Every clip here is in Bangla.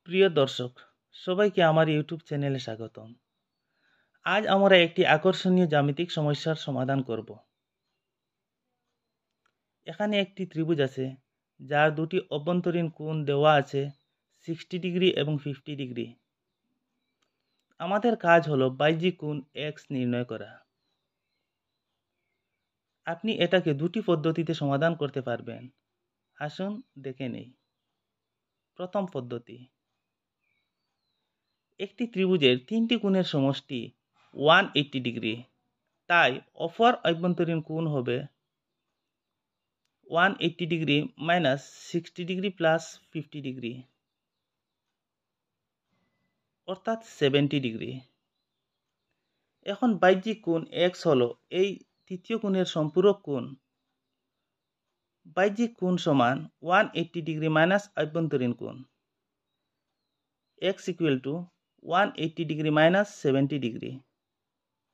প্রিয় দর্শক, সবাইকে আমার ইউটিউব চ্যানেলে স্বাগতম। আজ আমরা একটি আকর্ষণীয় জ্যামিতিক সমস্যার সমাধান করব। এখানে একটি ত্রিভুজ আছে যার দুটি অভ্যন্তরীণ কোণ দেওয়া আছে 60 ডিগ্রি এবং 50 ডিগ্রি। আমাদের কাজ হলো বাহ্যিক কোণ x নির্ণয় করা। আপনি এটাকে দুটি পদ্ধতিতে সমাধান করতে পারবেন। আসুন দেখে নেই। প্রথম পদ্ধতি, একটি ত্রিভুজের তিনটি কোণের সমষ্টি 180 ডিগ্রি, তাই অপর অভ্যন্তরীণ কোণ হবে 180 degree minus 60 degree plus 50 degree, অর্থাৎ 70 ডিগ্রি। এখন বাহ্যিক কোণ x হলো এই তৃতীয় কোণের সম্পূরক কোণ। বাহ্যিক কোণ সমান 180 ডিগ্রি মাইনাস অভ্যন্তরীণ কোণ, x equal to 180 degree minus 70 degree,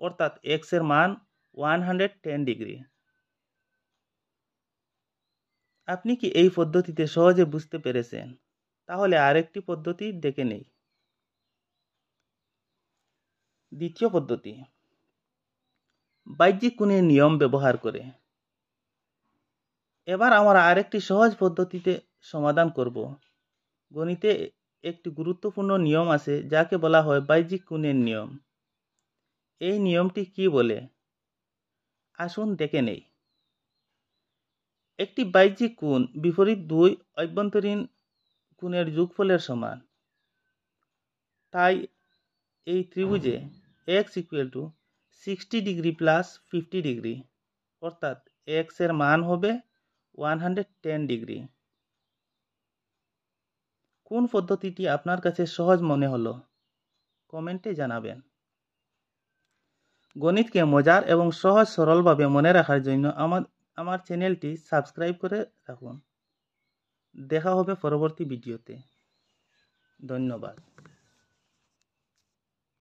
অর্থাৎ x এর মান 110 ডিগ্রি। আপনি কি এই পদ্ধতিতে সহজে বুঝতে পেরেছেন? তাহলে আরেকটি পদ্ধতি দেখে নেই। দ্বিতীয় পদ্ধতি, বাহ্যিক কোণের নিয়ম ব্যবহার করে। এবার আমরা আরেকটি সহজ পদ্ধতিতে সমাধান করব। গণিতে একটি গুরুত্বপূর্ণ নিয়ম আছে যাকে বলা হয় বাহ্যিক কোণের নিয়ম। এই নিয়মটি কি বলে? আসুন দেখে নেই। একটি বাহ্যিক কোণ বিপরীত দুই অভ্যন্তরীণ কোণের যোগফলের সমান। তাই এই ত্রিভুজে x equal to 60 degree plus 50 degree, অর্থাৎ x এর মান হবে 110 ডিগ্রি। কোন পদ্ধতিটি আপনার কাছে সহজ মনে হলো কমেন্টে জানাবেন। গণিতকে মজার এবং সহজ সরলভাবে মনে রাখার জন্য আমার চ্যানেলটি সাবস্ক্রাইব করে রাখুন। দেখা হবে পরবর্তী ভিডিওতে। ধন্যবাদ।